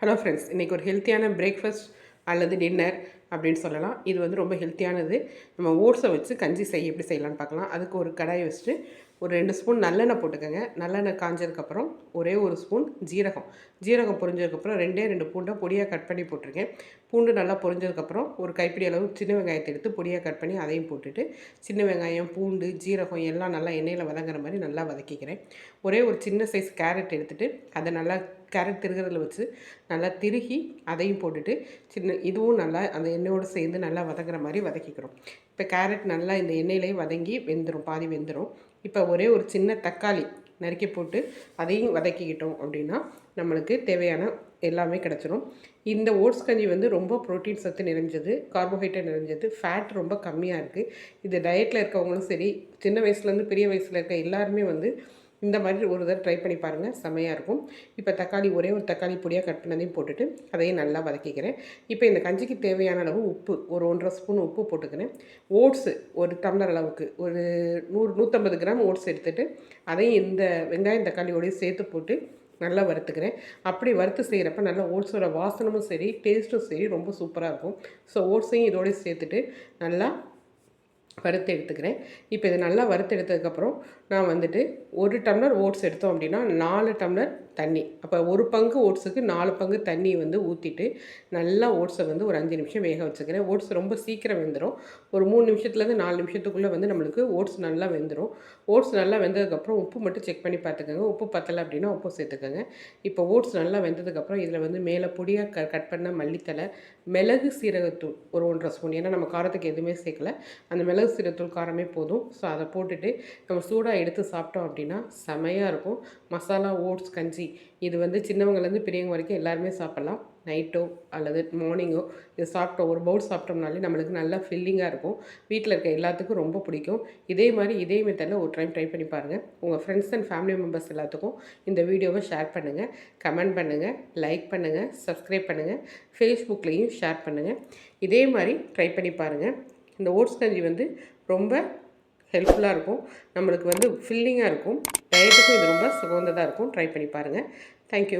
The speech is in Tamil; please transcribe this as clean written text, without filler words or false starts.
ஹலோ ஃப்ரெண்ட்ஸ், இன்றைக்கி ஒரு ஹெல்த்தியான பிரேக்ஃபாஸ்ட் அல்லது டின்னர் அப்படின்னு சொல்லலாம். இது வந்து ரொம்ப ஹெல்த்தியானது. நம்ம ஓட்ஸை வச்சு கஞ்சி எப்படி செய்யலான்னு பார்க்கலாம். அதுக்கு ஒரு கடாயை வச்சுட்டு ஒரு 2 ஸ்பூன் நல்லெண்ணெய் போட்டுக்கோங்க. நல்லெண்ணெய் காஞ்சதுக்கப்புறம் ஒரே ஒரு ஸ்பூன் ஜீரகம் பொரிஞ்சதுக்கப்புறம் 2 பூண்டை பொடியாக கட் பண்ணி போட்டிருக்கேன். பூண்டு நல்லா பொரிஞ்சதுக்கப்புறம் ஒரு கைப்பிடி அளவு சின்ன வெங்காயத்தை எடுத்து பொடியாக கட் பண்ணி அதையும் போட்டுட்டு சின்ன வெங்காயம், பூண்டு, ஜீரகம் எல்லாம் நல்லா எண்ணெயில் வதங்குற மாதிரி நல்லா வதக்கிக்கிறேன். ஒரே ஒரு சின்ன சைஸ் கேரட் எடுத்துகிட்டு அதை நல்லா கேரட் திருகிறதுல வச்சு நல்லா திருகி அதையும் போட்டுட்டு இதுவும் நல்லா அந்த எண்ணெயோடு சேர்ந்து நல்லா வதங்குற மாதிரி வதக்கிக்கிறோம். இப்போ கேரட் நல்லா இந்த எண்ணெயிலேயே வதங்கி வெந்துடும், பாதி வெந்துடும். இப்போ ஒரே ஒரு சின்ன தக்காளி நறுக்கி போட்டு அதையும் வதக்கிக்கிட்டோம் அப்படின்னா நம்மளுக்கு தேவையான எல்லாமே கிடச்சிரும். இந்த ஓட்ஸ் கஞ்சி வந்து ரொம்ப ப்ரோட்டீன் சத்து நிறைஞ்சது, கார்போஹைட்ரேட் நிறைஞ்சது, ஃபேட் ரொம்ப கம்மியாக இருக்குது. இது டயட்டில் இருக்கவங்களும் சரி, சின்ன வயசுலேருந்து பெரிய வயசில் இருக்க எல்லாருமே வந்து இந்த மாதிரி ஒரு தடவை ட்ரை பண்ணி பாருங்கள், செம்மையாக இருக்கும். இப்போ ஒரே ஒரு தக்காளி பொடியாக கட் பண்ணதையும் போட்டுட்டு அதையும் நல்லா வதக்கிக்கிறேன். இப்போ இந்த கஞ்சிக்கு தேவையான அளவு உப்பு, ஒரு 1.5 ஸ்பூன் உப்பு போட்டுக்கிறேன். ஓட்ஸு ஒரு டம்ளர் அளவுக்கு ஒரு 150 கிராம் ஓட்ஸ் எடுத்துகிட்டு அதையும் இந்த வெங்காயம் தக்காளியோடையும் சேர்த்து போட்டு நல்லா வறுத்துக்கிறேன். அப்படி வறுத்து செய்கிறப்ப நல்லா ஓட்ஸோட வாசனமும் சரி, டேஸ்ட்டும் சரி ரொம்ப சூப்பராக இருக்கும். ஸோ ஓட்ஸையும் இதோடய சேர்த்துட்டு நல்லா வறுத்து எடுத்துக்கிறேன். இப்போ இது நல்லா வறுத்து எடுத்ததுக்கப்புறம் நான் வந்துட்டு 1 டம்ளர் ஓட்ஸ் எடுத்தோம் அப்படின்னா 4 டம்ளர் தண்ணி, அப்போ 1 பங்கு ஓட்ஸுக்கு 4 பங்கு தண்ணி வந்து ஊற்றிட்டு நல்லா ஓட்ஸை வந்து ஒரு 5 நிமிஷம் வேக வச்சுக்கிறேன். ஓட்ஸ் ரொம்ப சீக்கிரம் வெந்துடும். ஒரு 3 நிமிஷத்துலேருந்து 4 நிமிஷத்துக்குள்ளே வந்து நம்மளுக்கு ஓட்ஸ் நல்லா வெந்துடும். ஓட்ஸ் நல்லா வெந்ததுக்கப்புறம் உப்பு மட்டும் செக் பண்ணி பார்த்துக்கோங்க. உப்பு பத்தலை அப்படின்னா உப்பு சேர்த்துக்கோங்க. இப்போ ஓட்ஸ் நல்லா வெந்ததுக்கப்புறம் இதில் வந்து மேலே பொடியாக கட் பண்ண மல்லித்தலை, மிளகு சீரகத்தூள் ஒரு 1.5 ஸ்பூன், ஏன்னா நம்ம காரத்துக்கு எதுவுமே சேர்க்கல, அந்த மிளகு சீரகத்தூள் காரமே போதும். ஸோ அதை போட்டுட்டு நம்ம சூடாக எடுத்து சாப்பிட்டோம் அப்படின்னா செமையாக இருக்கும். மசாலா ஓட்ஸ் கஞ்சி இது வந்து சின்னவங்கலேருந்து பெரியவங்க வரைக்கும் எல்லாருமே சாப்பிட்லாம். நைட்டோ அல்லது மார்னிங்கோ இது சாப்பிட்டோம், ஒரு பவுல் சாப்பிட்டோம்னாலே நம்மளுக்கு நல்லா ஃபில்லிங்காக இருக்கும். வீட்டில் இருக்க எல்லாத்துக்கும் ரொம்ப பிடிக்கும். இதே மெத்தடில் ஒரு டைம் ட்ரை பண்ணி பாருங்கள். உங்கள் ஃப்ரெண்ட்ஸ் அண்ட் ஃபேமிலி மெம்பர்ஸ் எல்லாத்துக்கும் இந்த வீடியோவை ஷேர் பண்ணுங்கள், கமெண்ட் பண்ணுங்கள், லைக் பண்ணுங்கள், சப்ஸ்கிரைப் பண்ணுங்கள், ஃபேஸ்புக்லேயும் ஷேர் பண்ணுங்கள். இதே மாதிரி ட்ரை பண்ணி பாருங்கள். இந்த ஓட்ஸ் கஞ்சி வந்து ரொம்ப ஹெல்ப்ஃபுல்லாக இருக்கும், நம்மளுக்கு வந்து ஃபில்லிங்காக இருக்கும். டயட்டுக்கும் இது ரொம்ப சுகந்ததாக இருக்கும். ட்ரை பண்ணி பாருங்கள். தேங்க்யூ.